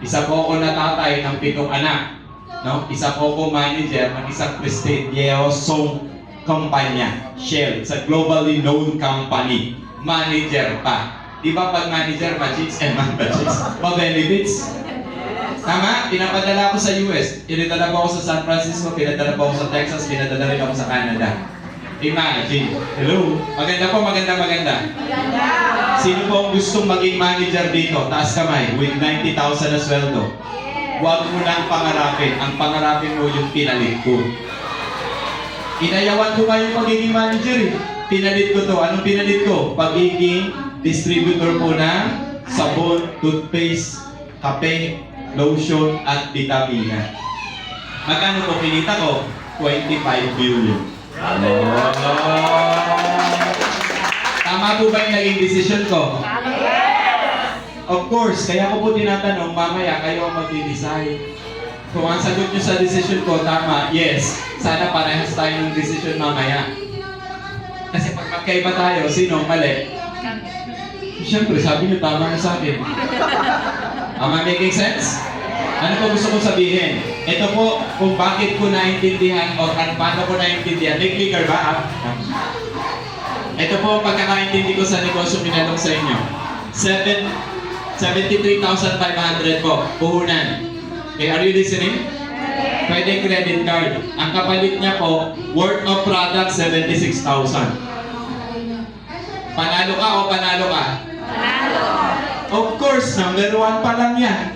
Isa po ako na tatay ng 7 anak. No? Isa po ako manager ng isang prestigyosong kumpanya, Shell. It's a globally known company. Manager pa. Di ba pag manager, ma-chicks and ma-chicks? Ma-benefits? Tama? Pinapadala ko sa US. Pinadala ko ako sa San Francisco, pinadala ko ako sa Texas, pinadala rin ako sa Canada. Imagine. Hello? Maganda po, maganda. Sino po ang gustong maging manager dito? Taas kamay, with 90,000 na sweldo. Huwag mo nang pangarapin. Ang pangarapin mo yung pinalit ko. Inayawan ko nga yung pagiging manager eh. Pinalit ko to. Anong pinalit ko? Pagiging distributor po ng sabon, toothpaste, kape, lotion, at vitamina. Magkano po pinita ko? 25 billion. Tama po ba yung naging decision ko? Of course, kaya ko po tinatanong, mamaya kayo ang mag-decide. Kung ang sagot nyo sa decision ko, tama, yes. Sana parehas tayo ng decision mamaya. Kasi pag magkaiba tayo, sino mali? Siyempre, sabi nyo tama na sa akin. Am I making sense? Ano po gusto kong sabihin? Ito po, kung bakit ko naintindihan o paano ko naintindihan. May clicker ba? Ito po ang pagkakaintindi ko sa negosyo pinalong sa inyo. 73,500 po, puhunan. Okay, are you listening? Pwede credit card. Ang kapalit niya po, worth of product, 76,000. Panalo ka o panalo ka? Panalo! Of course, number 1 pa lang yan.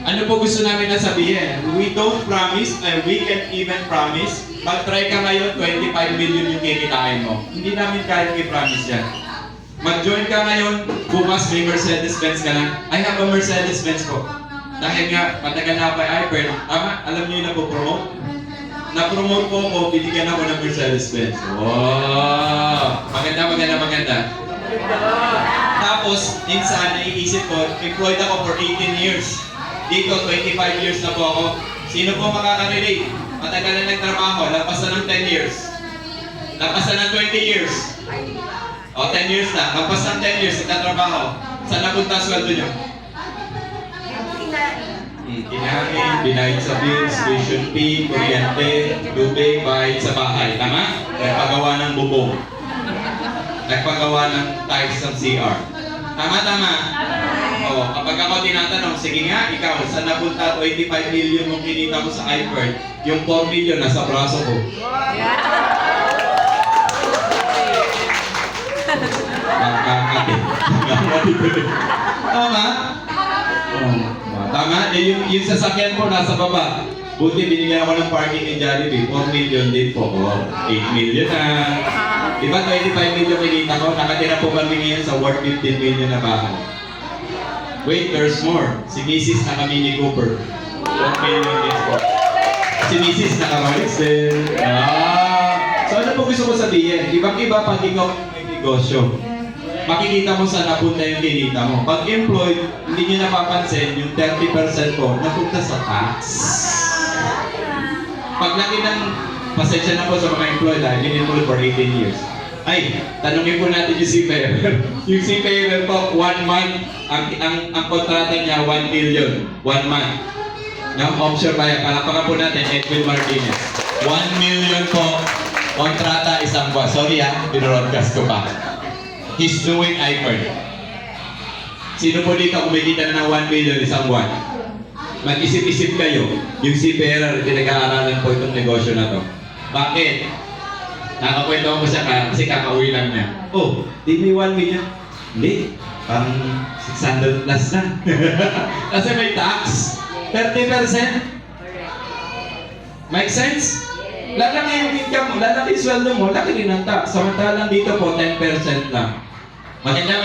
Ano po gusto namin na sabihin? We don't promise, we can even promise. Mag-try ka ngayon, 25 million yung kikitain mo. Hindi namin kaya i-promise yan. Mag-join ka ngayon, bukas may Mercedes-Benz ka na. I have a Mercedes-Benz po. Dahil nga, matagal na ako ay iPhone. Tama? Alam niyo yung napopromote? Na-promote po ako, binigyan ako ng Mercedes-Benz. Wow! Maganda. Tapos, minsan, naiisip ko, employed ako for 18 years. Dito, 25 years na po ako. Sino po makaka-relate? Matagal na nagtrabaho, lampasan ng 10 years. Lampasan ng 20 years. O, 10 years na. Lampasan ng 10 years, nagtatrabaho. Saan napunta sweldo nyo? Kinain, binayad sa bills, tuition fee, kuryente, tubig, bayad sa bahay. Tama? Nagpagawa ng bubong. Nagpagawa ng tiles ng CR. Tama. Oo, kapag ako tinatanong, sige nga, ikaw, saan napunta 25 million mong kinita mo sa iPhone? Yung 4 million nasa braso ko. Tama? Tama? Yung sasakyan ko nasa baba. Buti binigyan ako ng parking in Jollibee. 4 million din po. 8 million na. Diba 25 million kinita ko? Nakatira po kami ngayon sa worth 15 million na bahay. Wait, there's more. Si Mrs. na kami ni Cooper. 1 million din po. Si Mrs. nakamalis din. So ano po gusto ko sabihin? Ibang-iba pag ikaw may negosyo. Makikita mo saan napunta yung kinita mo. Pag employed, hindi nyo napapansin yung 30% ko napunta sa tax. Pag laki ng pasensya na po sa mga employed, been employed for 18 years. Ay, tanungin po natin yung seafarer. Yung seafarer po, 1 month, ang kontrata niya, 1 million. 1 month. Yung offshore buyer, palapakan po natin, Edwin Martinez. 1 million po, kontrata isang buwan. Sorry binroadcast ko pa. He's doing iPhone. Sino po dito kumikita na ng 1 million isang buwan? Mag-isip-isip kayo, yung seafarer, pinag-aaralan po itong negosyo na to. Bakit? Nakakwento ko siya kasi kakauwi lang niya. Oh, di may 1 million? Hindi. Parang 600 plus na. Kasi may tax. 30%. Make sense? Lalaki yung income mo, lalaki yung sweldo mo, laki rin ang tax. Samantalang dito po, 10% lang. Maganda.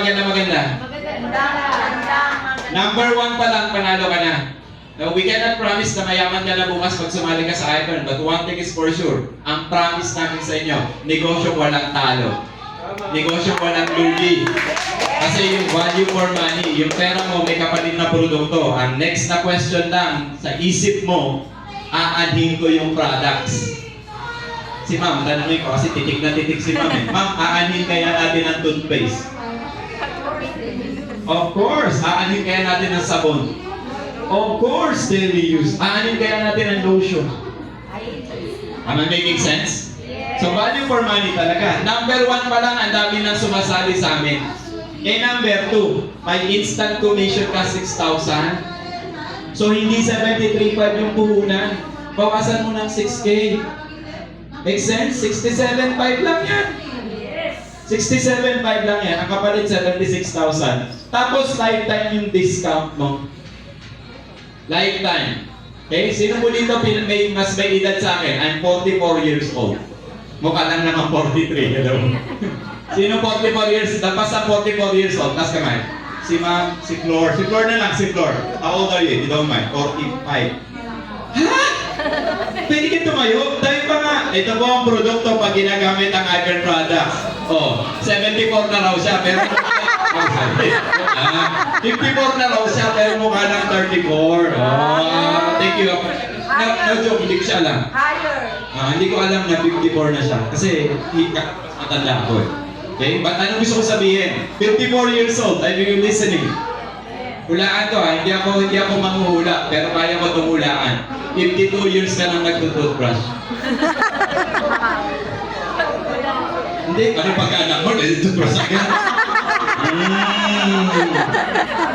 Number 1 pa lang, panalo ka na. Now, we cannot promise na mayaman ka na bukas pag sumali ka sa iPhone. But one thing is for sure, ang promise namin sa inyo, negosyo walang talo. Negosyo walang lugi. Kasi yung value for money, yung pera mo may kapalit na produkto. Ang next na question lang, sa isip mo, aanhin ko yung products. Si ma'am, tanongin ko kasi titik na titik si ma'am. Ma'am, aanhin kaya natin ang toothpaste? Of course, aanhin kaya natin ang sabon. Of course, daily use. Aanin kaya natin ang lotion. Am I making sense? So, value for money talaga. Number 1 pa lang, ang dami nang sumasali sa amin. Number 2, may instant commission ka 6,000. So, hindi 73.5 yung puhunan. Bawasan mo ng 6K. Make sense? 67.5 lang yan. 67.5 lang yan. Ang kapalit 76,000. Tapos, lifetime yung discount mo. Lifetime. Okay? Sino mo dito mas may edad sa akin? I'm 44 years old. Mukha lang naman 43. Hello. Sino 44 years? Tapos sa 44 years old, taas kamay. Si ma'am, si Flor. Si Flor na lang, si Flor. How old are you? You don't mind. 45. Ha? Pwede ka tumayo? Dahil pa nga. Ito po ang produkto pag ginagamit ang Icon products. Oh, 74 na raw siya, pero 54 na raw siya, pero mukha ng 34. Oh, thank you. No joke, hindi ko siya alam. Hindi ko alam na 54 na siya. Kasi matanda ako eh. Okay? But ano gusto ko sabihin? 54 years old, are you listening? Hulaan to ha, hindi ako manghuhula, pero kaya ko tumulaan. 52 years ka nang nagtutoothbrush. Hindi, ano pagka-anak mo, nagtutoothbrush agad.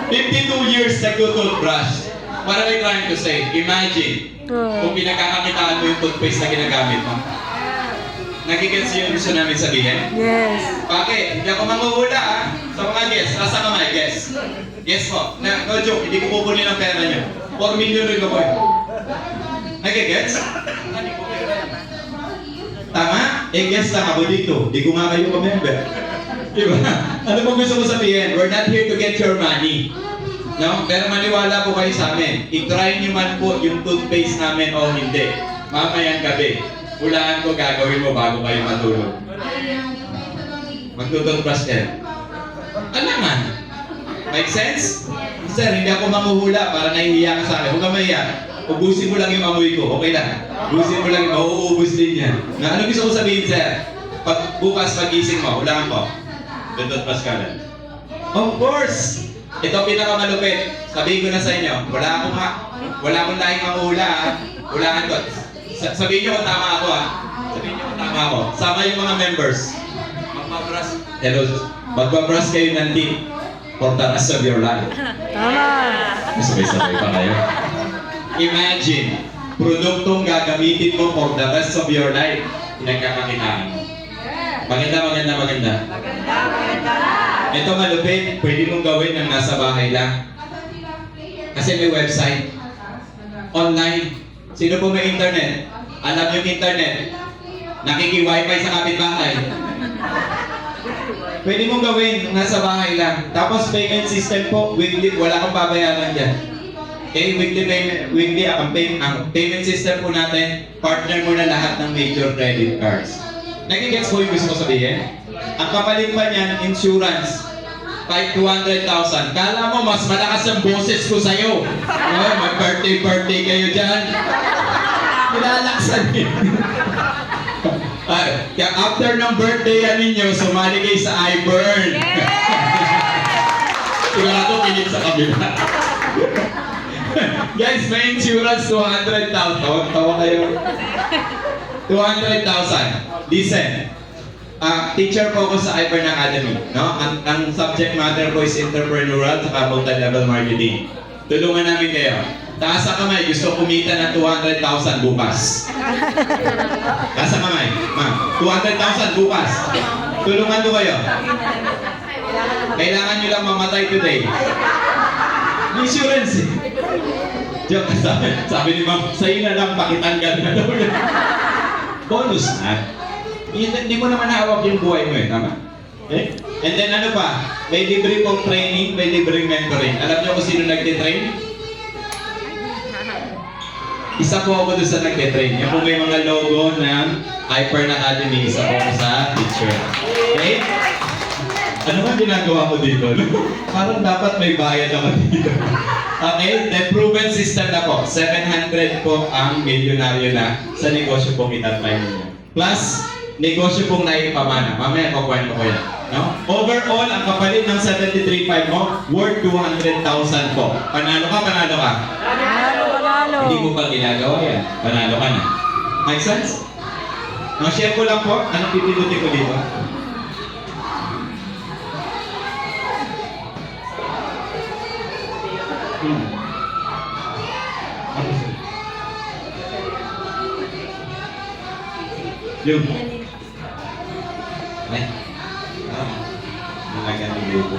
52 years nagtutoothbrush. What am I trying to say? Imagine, kung pinagkakakitaan mo yung toothpaste na ginagamit mo. Nagigets yung gusto namin sabihin? Yes. Bakit? Hindi ako manghuhula ah. Sa mga guess, nasa kamay, guess. Guess po. No joke, hindi ko pupunin ang pera niyo. 4 million rin ako eh. Nagigets? Tama? Guess lang ako dito. Di ko nga kayo ka-member. Diba? Ano po gusto ko sabihin? We're not here to get your money. No? Pero maniwala po kayo sa amin. I-try niyo man po yung toothpaste namin o hindi. Mamayang gabi. Hulaan ko gagawin mo bago kayo matulog. Magtutoothbrush ka. Alangan. Make sense? Sir, hindi ako manghuhula para nahihiya ka sa akin. Huwag ka mahiya. Ubusin mo lang yung amoy ko. Okay lang. Ubusin mo lang. Mauubos din yan. Na ano gusto ko sabihin, sir? Bukas pagising mo, hulaan ko. Tututbrush ka lang. Of course! Ito pinakamalupit. Sabihin ko na sa inyo, wala akong lahing manghuhula ha. Hulaan ko. Sabihin nyo kung tama ako ha. Sabihin nyo kung tama ako. Sama yung mga members. Magbabrush kayo ng teeth for the rest of your life. Tama. Sabay-sabay pa kayo. Imagine, produktong gagamitin mo for the rest of your life. Pinagkakakitaan mo. Maganda. Ito malupit, pwede mong gawin ng nasa bahay lang. Kasi may website. Online. Sino po may internet? Alam yung internet. Nakiki-wifi sa kapitbahay. Pwede mong gawin, nasa bahay lang. Tapos payment system po, weekly, wala kang babayaran dyan. Okay, ang payment system po natin, partner mo na lahat ng major credit cards. Nagigets po yung gusto ko sabihin? Ang kapalit pa niyan, insurance. 200,000. Kala mo, mas malakas ang boses ko sa'yo. Oh, mag-birthday kayo dyan. Nilalaksan yun. Kaya after ng birthday yan ninyo, sumali kayo sa iBurn. Sigurado kinig sa kabila. Guys, may insurance 200,000. Tawa kayo. 200,000. Listen. Teacher po ako sa iBurn Academy. No? Ang subject matter ko is entrepreneurial at multi-level marketing. Tulungan namin kayo. Taas sa kamay, gusto kumita ng 200,000 bukas. Taas sa kamay, ma'am. 200,000 bukas. Tulungan ko kayo. Kailangan nyo lang mamatay today. Insurance eh. Joke, sabi ni ma'am, sa'yo na lang pakitanggal na daw. Bonus na. Hindi mo naman hawak yung buhay mo eh, tama? Okay? And then ano pa? May libre pong training, may libreng mentoring. Alam niyo kung sino nagtitrain? Isa po ako doon sa nagtitrain. Yung po may mga logo ng iBurn Academy, isa po ako sa teacher. Okay? Ano ba ginagawa ko dito? Parang dapat may bayad ako dito. Okay? The proven system na po. 700 po ang milyonaryo na sa negosyo po kita-try ninyo. Plus, negosyo pong naipamana. Mamaya kukwento ko yan. No? Overall, ang kapalit ng 73.5 mo, worth 200,000 po. Panalo ka, panalo ka. Panalo, panalo. Hindi mo pa ginagawa yan. Panalo ka na. Make sense? No, share ko lang po. Anong pipindutin ko dito? Yung. Ay. Nalagyan ng grupo.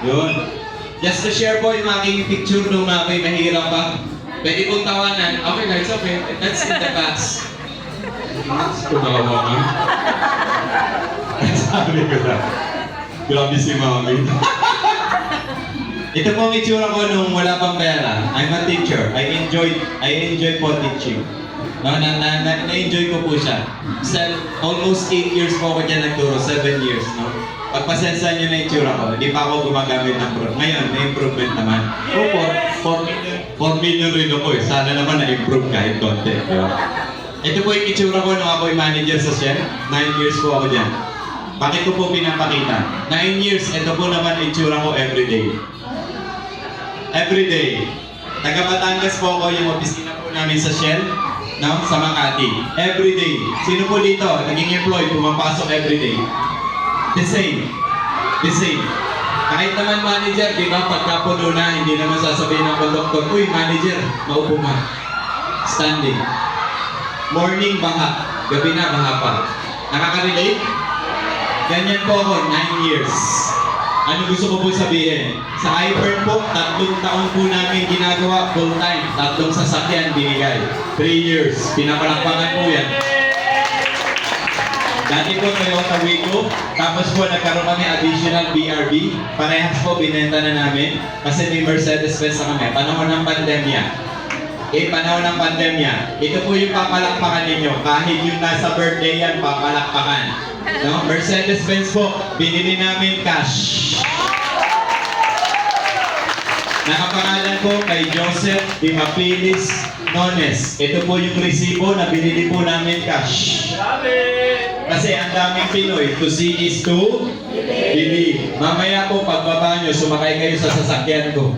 Yun. Just to share po yung aking picture nung ako'y mahirap pa. Pwede kong tawanan. Okay, that's okay. That's in the past. Tumawa ka. Sabi ko na. Grabe si mami. Ito po ang itsura ko nung wala pang pera. I'm a teacher. I enjoy po teaching. No, na-enjoy ko po siya. Almost 8 years po ako dyan nagturo, 7 years. No? Pagpasensya niyo na itsura ko, hindi pa ako gumagamit ng pro. Ngayon, may improvement naman. Opo, 4 million rin ako eh. Sana naman na-improve kahit konti. Diba? Ito po yung itsura ko nung ako'y manager sa Shell. 9 years po ako dyan. Bakit ko po pinapakita? 9 years, ito po naman itsura ko everyday. Everyday. Taga Batangas po ako, yung opisina po namin sa Shell, no? Sa Makati. Everyday. Sino po dito? Naging employee, pumapasok everyday. The same. The same. Kahit naman manager, di ba, pagkapuno na, hindi naman sasabihin ng konduktor, uy, manager, maupo ka. Standing. Morning, baha. Gabi na, baha pa. Nakaka-relate? Ganyan po ako, 9 years. Ano gusto ko po sabihin? Sa iPhone po, 3 taon po namin ginagawa full time. 3 sasakyan binigay. 3 years. Pinapalakpakan po yan. Dati po Toyota Wigo, tapos po nagkaroon kami additional BRB. Parehas po binenta na namin kasi may Mercedes-Benz na kami. Panahon ng pandemya. Panahon ng pandemya. Ito po yung papalakpakan ninyo. Kahit yung nasa birthday yan, papalakpakan. No? Mercedes-Benz po, binili namin cash. Nakapangalan po kay Joseph Di Mapilis Nones. Ito po yung resibo na binili po namin cash. Kasi ang daming Pinoy, to see is to believe. Mamaya po pagbaba nyo, sumakay kayo sa sasakyan ko.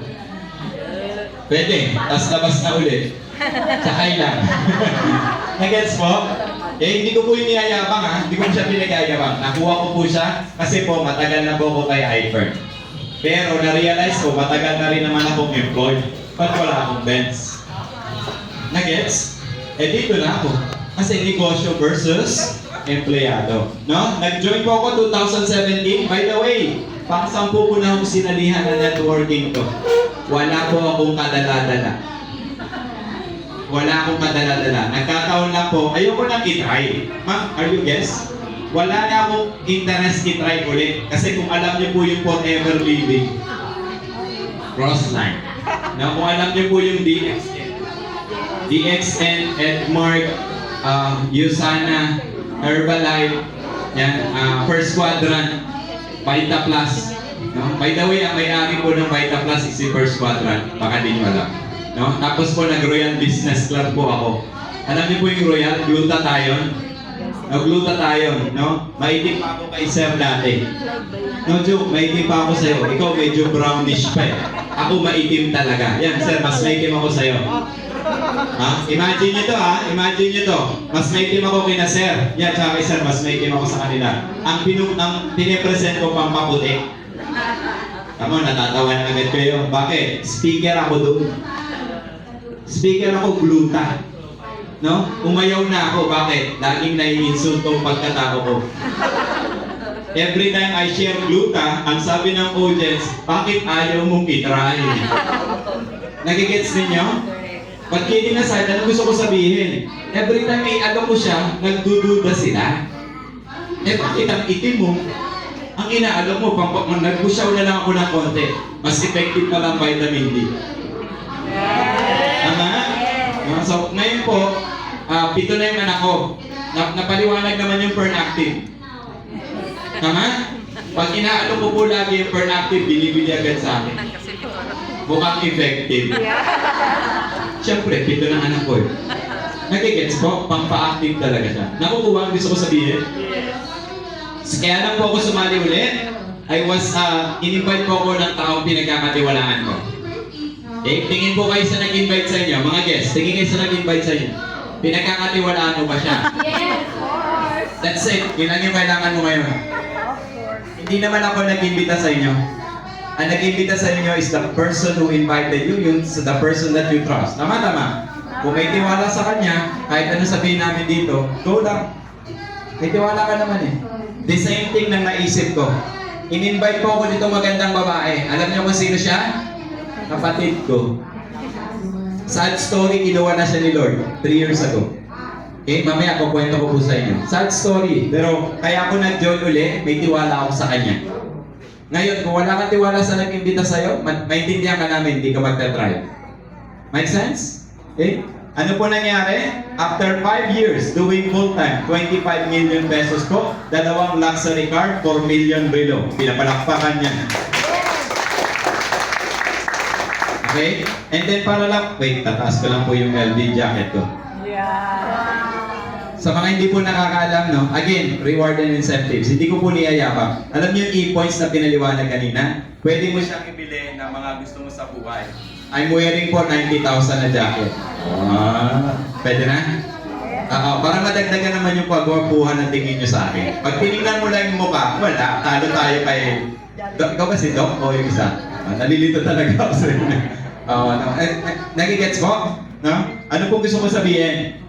Pwede, tas labas na ulit. Sakay lang. Nagets po? Eh, hindi ko po yung niyayabang ha. Hindi ko siya pinagayabang. Nakuha ko po siya kasi po matagal na po ako kay iFern. Pero na-realize ko, matagal na rin naman akong employed. Ba't wala akong Benz? Nagets? Eh, dito na ako. Kasi negosyo versus empleyado. No? Nag-join po ako 2017. By the way, pang-10 po na akong sinalihan na networking to. Wala po akong kadala-dala. Wala akong kadala-dala. Nagkataon lang po, ayoko nang i-try. Ma'am, are you guess? Wala na akong interest i-try ulit. Kasi kung alam niyo po yung forever living, Crossline. Na kung alam niyo po yung DXN, Edmark, Usana, Herbalife, yan, First Quadrant, Vita Plus. No? By the way, ang may-ari po ng Vita Plus is si First Quadrant. Baka di nyo alam. No? Tapos po nag-Royal Business Club po ako. Alam niyo po yung Royal, glutathione. Nag-glutathione, no? Maitim pa ako kay Sir dati. No joke, maitim pa ako sa'yo. Ikaw medyo brownish pa eh. Ako maitim talaga. Yan, Sir, mas maitim ako sa'yo. Ha? Imagine nyo to ha, imagine nyo to. Mas maitim ako kina Sir. Yan, tsaka kay Sir, mas maitim ako sa kanila. Ang pinipresent ko pang maputi. Tama, natatawa na agad kayo. Bakit? Speaker ako doon. Speaker ako, gluta. No? Umayaw na ako. Bakit? Laging nai-insult tong pagkatao ko. Every time I share gluta, ang sabi ng audience, bakit ayaw mong itry? Nagigets ninyo? But kidding aside, ano gusto ko sabihin? Every time may ano ko siya, nagdududa sila. Eh bakit ang itim mo? Ang inaalo mo, nag-pusyaw na lang ako ng konti. Mas effective pa lang vitamin D. Tama? So, ngayon po, 7 na yung anak ko. Napaliwanag naman yung Pernactive. Tama? Pag inaalo ko po lagi yung Pernactive, binibili agad sa akin. Mukhang effective. Siyempre, 7 ng anak ko. Nagigets po, pampa-active talaga siya. Nakukuha ang gusto ko sabihin? Kaya lang po ako sumali ulit. I was, in-invite po ako ng taong pinagkakatiwalaan ko. Okay? Tingin po kayo sa nag-invite sa inyo. Mga guests, tingin kayo sa nag-invite sa inyo. Pinagkakatiwalaan mo ba siya? Yes, of course. That's it. Yun lang yung kailangan mo ngayon. Hindi naman ako nag-imbita sa inyo. Ang nag-imbita sa inyo is the person who invited you, the person that you trust. Tama. Kung may tiwala sa kanya, kahit ano sabihin namin dito, go lang. May tiwala ka naman eh. The same thing nang naisip ko. In-invite po ako dito magandang babae. Alam niyo kung sino siya? Kapatid ko. Sad story, kinuha na siya ni Lord 3 years ago. Okay, mamaya kukwento ko po sa inyo. Sad story, pero kaya ako nag-join uli, may tiwala ako sa kanya. Ngayon, kung wala kang tiwala sa nag-imbita sa'yo, maintindihan ka namin, hindi ka magta-try. Make sense? Okay? Ano po nangyari? After 5 years doing full-time, 25 million pesos po, 2 luxury car, 4 million relo. Pinapalakpakan niya. Okay? And then para lang, wait, tataas ko lang po yung LV jacket ko. Sa mga hindi po nakakaalam, no? Again, reward and incentives. Hindi ko po niyayabang. Alam niyo yung e-points na pinaliwanag kanina? Pwede mo siyang ibili ng mga gusto mo sa buhay. I'm wearing po 90,000 na jacket. Pwede na? Para madagdagan naman yung pagwapuhan ng tingin nyo sa akin. Pag tinignan mo lang yung mukha, wala. Talo tayo kay... Ikaw ba si Doc o yung isa? Nalilito talaga ako sa inyo. Nagigets ko? No? Ano pong gusto ko sabihin?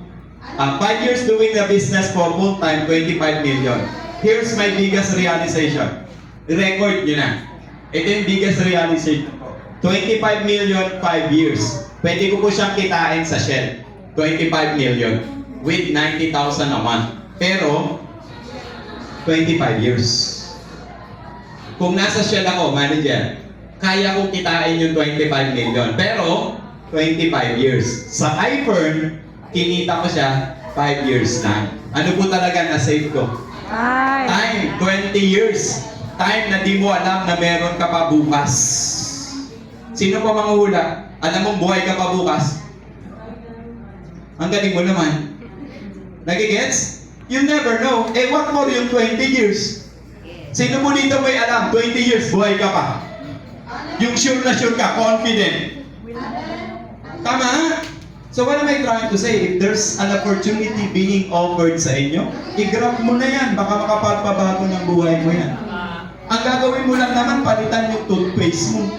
5 years doing the business for full time, 25 million. Here's my biggest realization. Record nyo na. Ito yung biggest realization ko. 25 million, 5 years. Pwede ko po siyang kitain sa Shell. 25 million with 90,000 a month. Pero, 25 years. Kung nasa Shell ako, manager, kaya kong kitain yung 25 million. Pero, 25 years. Sa iFern, kinita ko siya 5 years na. Ano po talaga na-save ko? Time, 20 years. Time na di mo alam na meron ka pa bukas. Sino pa manguhula? Alam mong buhay ka pa bukas? Ang galing mo naman. Nagigets? You never know. Eh, what more yung 20 years? Sino mo dito may alam? 20 years, buhay ka pa. Yung sure na sure ka, confident. Tama? So what am I trying to say? If there's an opportunity being offered sa inyo, i-grab mo na yan. Baka makapagpabago ng buhay mo yan. Ang gagawin mo lang naman, palitan yung toothpaste mo.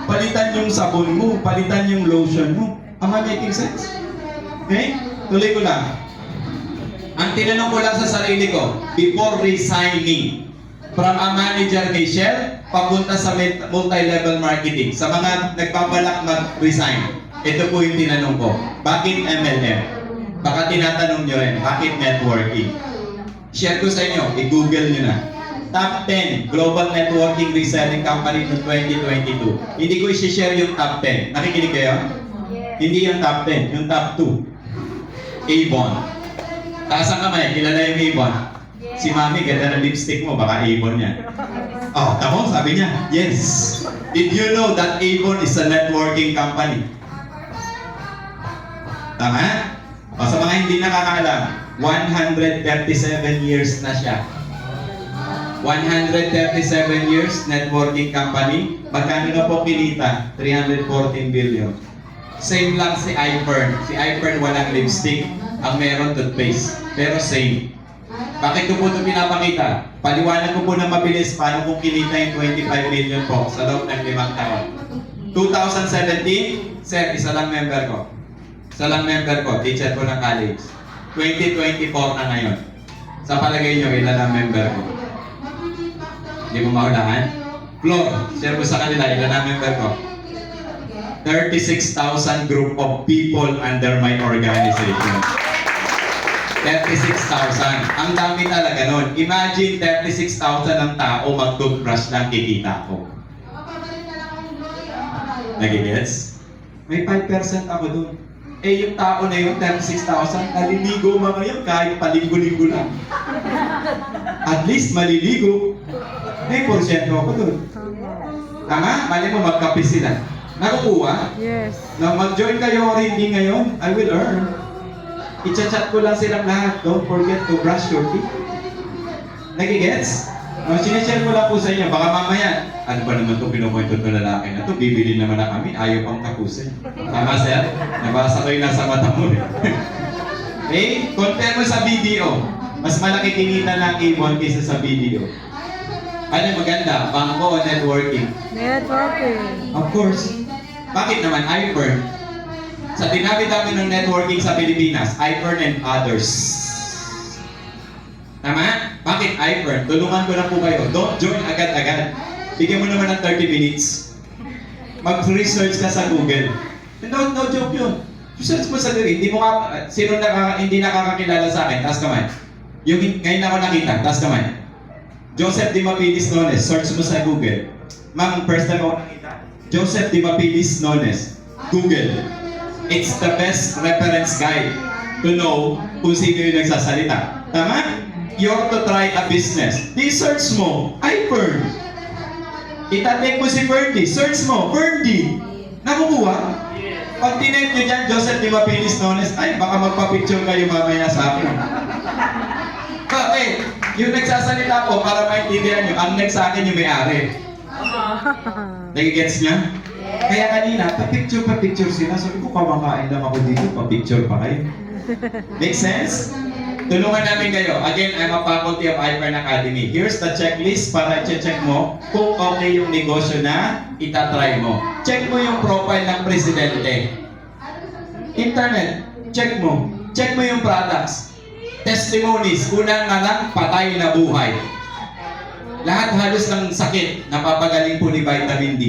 Palitan yung sabon mo. Palitan yung lotion mo. Am I making sense? Okay? Tuloy ko lang. Ang tinanong ko lang sa sarili ko, before resigning, from a manager kay Shell, papunta sa multi-level marketing. Sa mga nagpabalak mag-resign, ito po yung tinanong ko. Bakit MLM? Baka tinatanong nyo rin, bakit networking? Share ko sa inyo, i-google nyo na. Top 10 Global Networking Reselling Company noong 2022. Hindi ko i-share yung top 10. Nakikinig kayo? Hindi yung top 10, yung top 2. Avon. Taas ang kamay, kilala yung Avon. Si Mami, ganda ng lipstick mo, baka Avon yan. Oh, tamo, sabi niya, yes. Did you know that Avon is a networking company? Tama? O, sa mga hindi nakakaalam, 137 years na siya. 137 years, networking company. Magkano na po kinita? 314 billion. Same lang si iFern. Si iFern walang lipstick. Ang meron toothpaste. Pero same. Bakit ko po ito pinapakita? Paliwanag ko po na mabilis paano kung kinita yung 25 million po sa loob ng 5 taon. 2017, sir, isa lang member ko. Isa lang member ko, teacher ko ng college. 2024 na ngayon. Sa palagay nyo, ilan ang member ko? Hindi mo maulahan? Floor, share ko sa kanila, ilan ang member ko? 36,000 group of people under my organization. 36,000. Ang dami talaga nun. Imagine 36,000 ang tao mag-toothbrush lang kikita ko. Nagigets? May 5% ako dun. Eh yung tao na yung 36,000, naliligo mga yun kahit palinggo-linggo lang. At least maliligo. May porsyento ako dun. Tama? Mali mo magkape sila. Nakukuha? Yes. Na mag-join kayo or hindi ngayon, I will earn. I-chat ko lang silang lahat. Don't forget to brush your teeth. Nagigets? Sinishare ko lang po sa inyo. Baka mamaya, ano ba naman itong pinukwento ng lalaki na ito? Bibili naman na kami. Ayaw pang tapusin. Tama, sir? Nabasa ko yung nasa mata mo. Okay? Compare mo sa video. Mas malaki kinita ng Avon kaysa sa video. Ano yung maganda? Bangko o networking? Networking. Of course. Bakit naman iPhone? Sa dinabi-dami ng networking sa Pilipinas, iPhone and others. Tama? Bakit iPhone? Tulungan ko na po kayo. Don't join agad-agad. Bigyan mo naman ng 30 minutes. Mag-research ka sa Google. No joke yun. Research mo sa Google. Hindi mo sino hindi nakakakilala sa akin? Taas kamay. Yung ngayon ako nakita, taas kamay. Joseph Di Mapilis Nones. Search mo sa Google. Ma'am, first time ako nakita. Joseph Di Mapilis Nones. Google. It's the best reference guide to know kung sino yung nagsasalita. Tama? You're to try a business. Di search mo, iPhone. Itatake mo si Ferdy. Search mo, Ferdy. Nakukuha? Pag tinake nyo dyan, Joseph Di Mapilis Nones, ay, baka magpa-picture kayo mamaya sa akin. Bakit? Yung nagsasalita ko, para maintindihan nyo, ang next sa akin yung may-ari. Nagigets niya? Kaya kanina, pa-picture sila. Sabi ko, kamakain lang ako dito, pa-picture pa kayo. Make sense? Tulungan namin kayo. Again, I'm a faculty of iPern Academy. Here's the checklist para check mo kung okay yung negosyo na itatry mo. Check mo yung profile ng presidente. Internet, check mo. Check mo yung products. Testimonies, unang nga lang, patay na buhay. Lahat halos ng sakit, napapagaling po ni Vitamin D.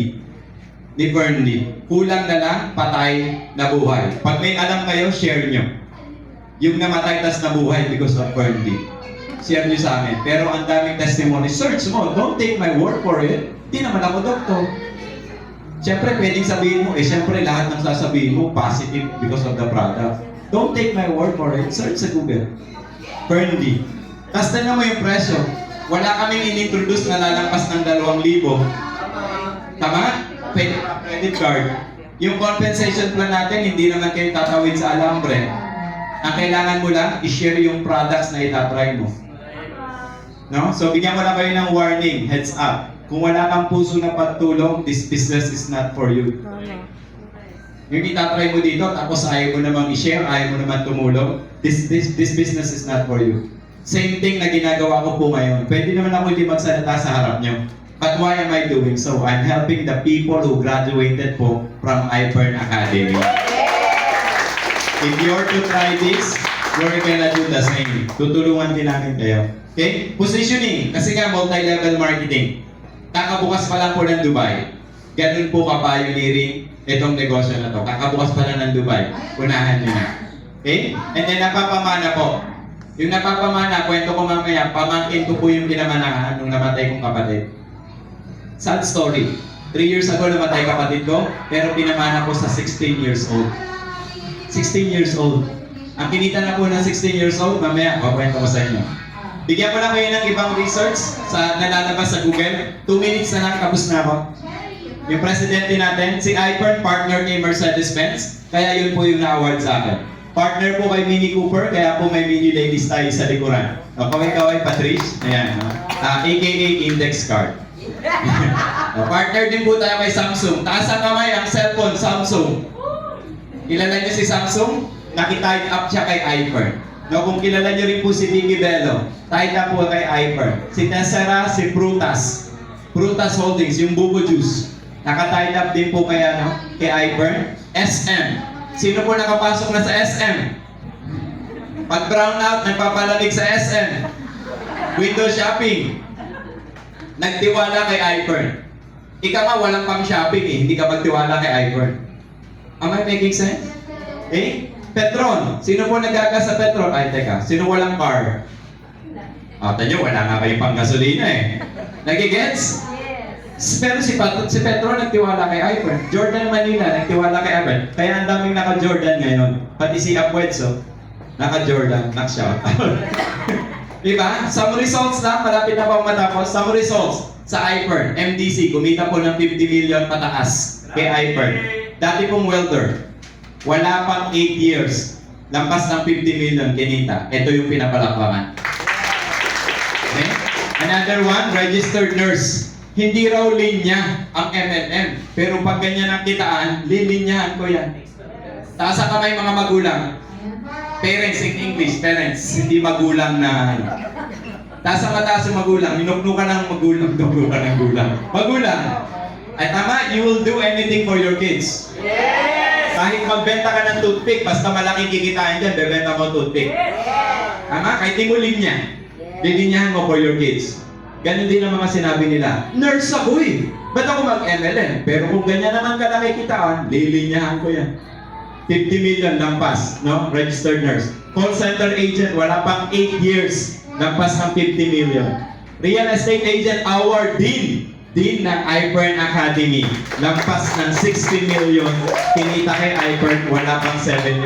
Ni Burnley. Kulang na lang, patay na buhay. Pag may alam kayo, share nyo. Yung namatay tas nabuhay because of Burnley. Share nyo sa amin. Pero ang daming testimony. Search mo. Don't take my word for it. Di naman ako doktor. Siyempre, pwedeng sabihin mo, siyempre lahat ng sasabihin mo, positive because of the product. Don't take my word for it. Search sa Google. Burnley. Tapos tingnan mo yung presyo. Wala kaming in-introduce na lalampas ng 2,000. Tama? Pwede pa credit card. Yung compensation plan natin, hindi naman kayo tatawid sa alambre. Ang kailangan mo lang, i-share yung products na itatry mo. No? So, bigyan mo lang kayo ng warning, heads up. Kung wala kang puso na pagtulong, this business is not for you. Yung itatry mo dito, tapos ayaw mo namang i-share, ayaw mo naman tumulong, this business is not for you. Same thing na ginagawa ko po ngayon. Pwede naman ako hindi magsalita sa harap nyo. But why am I doing so? I'm helping the people who graduated po from iPern Academy. If you're to try this, we're gonna do the same. Tutulungan din namin kayo. Okay? Positioning. Kasi nga, multi-level marketing. Kakabukas pa lang po ng Dubai. Ganun po ka-pioneering itong negosyo na to. Kakabukas pa lang ng Dubai. Unahan nyo na. Okay? And then, napapamana po. Yung napapamana, kwento ko mamaya, pamangkin ko po yung pinamanahan nung namatay kong kapatid. Sad story. 3 years ago namatay kapatid ko, pero pinamana ko sa 16 years old. 16 years old. Ang kinita na po ng 16 years old, mamaya, kwento ko sa inyo. Bigyan ko lang kayo ng ibang research sa nalalabas sa Google. 2 minutes na lang, tapos na ako. Yung presidente natin, si iPern, partner kay Mercedes-Benz, kaya yun po yung na-award sa akin. Partner po kay Mini Cooper, kaya po may mini ladies tayo sa likuran. Kaway-kaway, Patrice, ayan. AKA Index Card. Partner din po tayo kay Samsung. Taas ang kamay, ang cellphone, Samsung. Kilala niyo si Samsung? Nakitied up siya kay iPhone. No, kung kilala niyo rin po si Vicky Bello, tied up po kay iPhone. Si Tessera, si Prutas. Prutas Holdings, yung Bubo Juice. Nakatied up din po kay iPhone. SM. Sino po nakapasok na sa SM? Pag brown out, nagpapalamig sa SM. Window shopping. Nagtiwala kay iPhone. Ikaw nga walang pang shopping hindi ka magtiwala kay iPhone. Am I making sense? Petron. Sino po nagagas sa Petron? Ay, teka. Sino walang car? Tanyo, wala nga kayong pang gasolina Nagigets? Pero si Petron nagtiwala kay iPhone. Jordan Manila nagtiwala kay iPhone. Kaya ang daming naka-Jordan ngayon. Pati si Apuetso, naka-Jordan, knock-shout. Diba? Some results na, malapit na pa matapos. Some results sa iPhone. MDC, kumita po ng 50 million pataas kay iPhone. Dati pong welder, wala pang 8 years. lampas ng 50 million kinita. Ito yung pinapalakpakan. Okay? Another one, registered nurse. Hindi raw linya ang MMM. Pero pag ganyan ang kitaan, lilinyahan ko yan. Taas ang kamay mga magulang. Parents in English, parents. Hindi magulang na ano. Taas ang mataas yung magulang. Minuknukan ng magulang. Minuknukan ng gulang. Magulang. Ay tama, you will do anything for your kids. Yes! Kahit magbenta ka ng toothpick, basta malaking kikitain dyan, bebenta mo toothpick. Tama? Kahit di mo linya. Lilinyahan mo for your kids. Ganun din ang mga sinabi nila. Nurse ako eh. Ba't ako mag-MLM? Pero kung ganyan naman kalaki kitaan, lilinyahan ko yan. 50 million lampas, no? Registered nurse. Call center agent, wala pang 8 years. Lampas ng 50 million. Real estate agent, our dean ng iPern Academy. Lampas ng 60 million. Kinita kay iPern, wala pang 7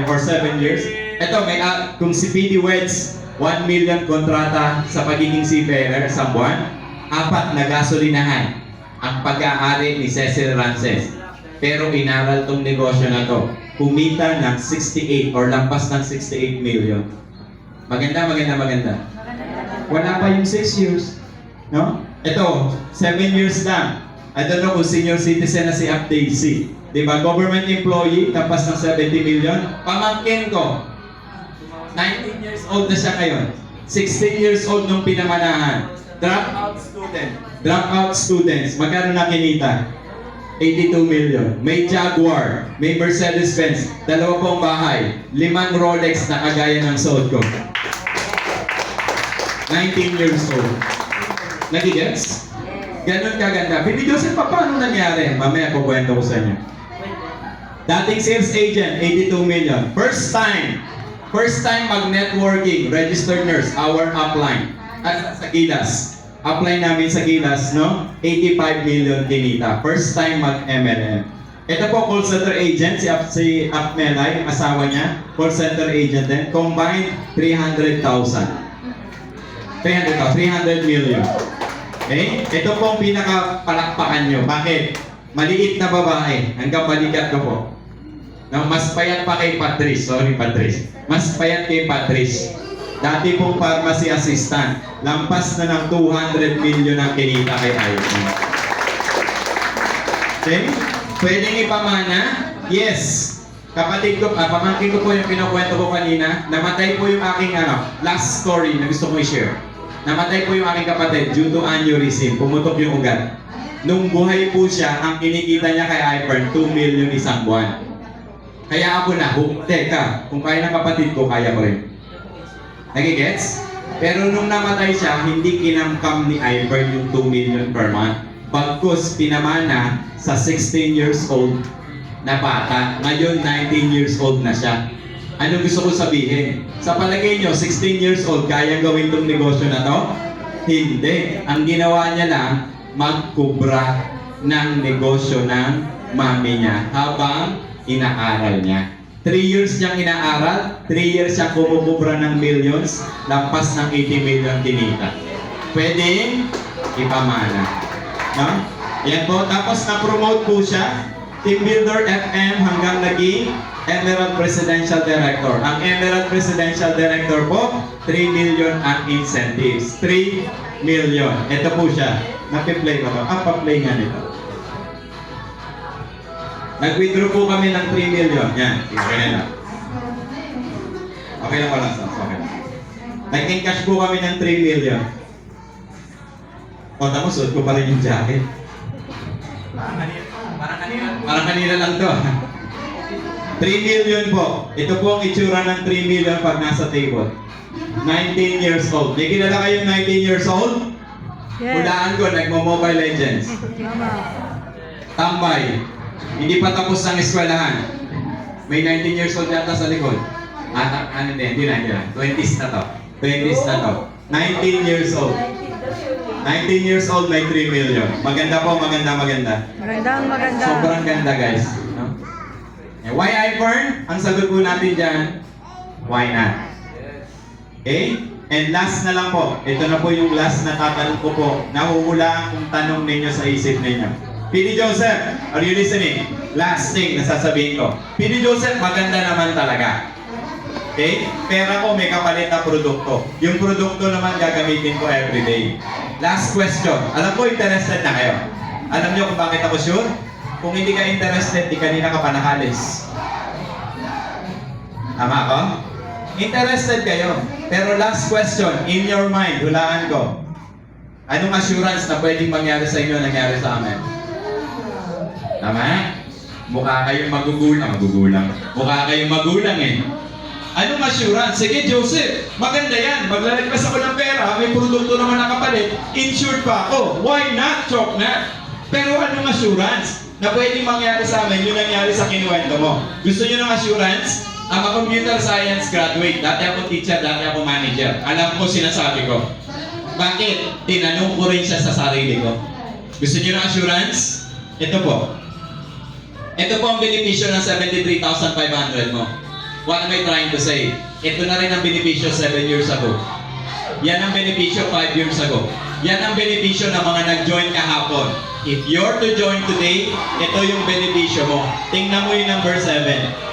years. Ito, may kung si PD Weds, 1 million kontrata sa pagiging seafarer sa buwan. 4 na gasolinahan ang pag-aari ni Cecil Rances. Pero inaral tong negosyo na to. Kumita ng 68 or lampas ng 68 million. Maganda. Wala pa yung 6 years. No? Ito, 7 years lang. I don't know kung senior citizen na si Up Daisy. Diba? Government employee, lampas ng 70 million. Pamangkin ko, 19 years old na siya ngayon. 16 years old nung pinamanahan. Dropout students. Magkano na kinita? 82 million. May Jaguar. May Mercedes-Benz. 2 pong bahay. 5 Rolex na kagaya ng suot ko. 19 years old. Nagigets? Ganon kaganda. Pili Joseph, paano nangyari? Mamaya kukwento ko sa inyo. Dating sales agent, 82 million. First time mag-networking, registered nurse, our upline. At sa Gilas. Upline namin sa Gilas, no? 85 million kinita. First time mag-MLM. Ito po, call center agent, si Apmelay, yung asawa niya, call center agent din. Combined, 300 million. Okay? Ito po ang pinaka-palakpakan nyo. Bakit? Maliit na babae, hanggang balikat ko po. Na mas payat pa kay Patrice. Sorry, Patrice. Mas payat kay Patrice. Dati pong pharmacy assistant. Lampas na ng 200 million ang kinita kay Ayusin. Okay? Pwedeng ipamana? Yes. Kapatid ko, pamangkin ko po yung pinukwento ko kanina. Namatay po yung aking last story na gusto ko i-share. Namatay po yung aking kapatid due to aneurysm. Pumutok yung ugat. Nung buhay po siya, ang kinikita niya kay iPern, 2 million isang buwan. Kaya ako na, teka, kung kaya ng kapatid ko, kaya ko rin. Nagigets? Pero nung namatay siya, hindi kinamkam ni iPern yung 2 million per month. Bagkus pinamana sa 16 years old na bata. Ngayon, 19 years old na siya. Ano gusto ko sabihin? Sa palagay nyo, 16 years old, kaya gawin tong negosyo na to? Hindi. Ang ginawa niya lang, magkubra ng negosyo ng mami niya habang inaaral niya. 3 years niyang inaaral, 3 years siyang kumukubra ng millions, lampas ng 80 million kinita. Pwedeng ipamana. No? Yan po. Tapos na-promote po siya, Team Builder FM hanggang naging Emerald Presidential Director. Ang Emerald Presidential Director po, 3 million ang incentives. 3 million. Ito po siya. Napi-play ba ito? Pa-play nga nito. Nag-withdraw po kami ng 3 million. Yan. Okay na. Okay lang wala. Okay lang. Nag-encash po kami ng 3 million. O, tapos suot ko pa rin yung jacket. Parang kanina lang to. 3 million po. Ito po ang itsura ng 3 million pag nasa table. 19 years old. May kilala kayong 19 years old? Yes. Hulaan ko, nagmo-Mobile Legends. Mama. Tambay. Hindi pa tapos ang eskwelahan. May 19 years old yata sa likod. Hindi na. 20s na to. 20s na to. 19 years old. 19 years old, may 3 million. Maganda po, maganda. Maganda. Sobrang ganda, guys. No? Why iPern? Ang sagot po natin dyan, why not? Okay? And last na lang po. Ito na po yung last na tatanong ko po. Nahuhula kung tanong ninyo sa isip ninyo. PD Joseph, are you listening? Last thing na sasabihin ko. PD Joseph, maganda naman talaga. Okay? Pera ko may kapalit na produkto. Yung produkto naman gagamitin ko everyday. Last question. Alam ko interested na kayo. Alam niyo kung bakit ako sure? Kung hindi ka interested, di kanina ka pa nakalis. Tama ako? Interested kayo. Pero last question, in your mind, hulaan ko. Anong assurance na pwedeng mangyari sa inyo, nangyari sa amin? Tama? Mukha kayong magugulang. Mukha kayong magulang eh. Anong assurance? Sige, Joseph, maganda yan. Maglalagpas ako ng pera, may produkto naman nakapalit, insured pa ako. Why not? Chok na. Pero anong assurance na pwedeng mangyari sa amin yung nangyari sa kinuwento mo? Gusto nyo ng assurance? I'm a computer science graduate. Dati ako teacher, dati ako manager. Alam ko sinasabi ko. Bakit? Tinanong ko rin siya sa sarili ko. Gusto nyo ng assurance? Ito po. Ito po ang benepisyo ng 73,500 mo. What am I trying to say? Ito na rin ang benepisyo 7 years ago. Yan ang benepisyo 5 years ago. Yan ang benepisyo ng mga nag-join kahapon. If you're to join today, ito yung benepisyo mo. Tingnan mo yung number 7.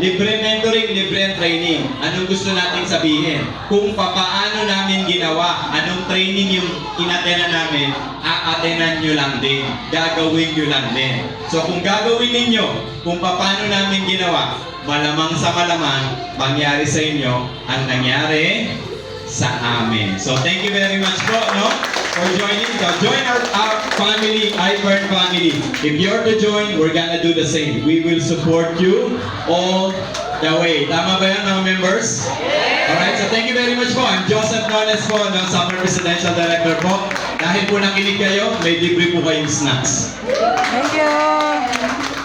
Libre mentoring, libre ang training. Anong gusto natin sabihin? Kung papaano namin ginawa, anong training yung inatenan namin, aatenan nyo lang din. Gagawin nyo lang din. So kung gagawin ninyo, kung papaano namin ginawa, malamang sa malamang, mangyari sa inyo ang nangyari sa amin. So thank you very much po, no? For joining. So join our family, iBurn family. If you're to join, we're gonna do the same. We will support you all the way. Tama ba yan, mga members? Alright, so thank you very much po. I'm Joseph Nones po, ng Summer Presidential Director po. Dahil po nakinig kayo, may libre po kayong snacks. Thank you.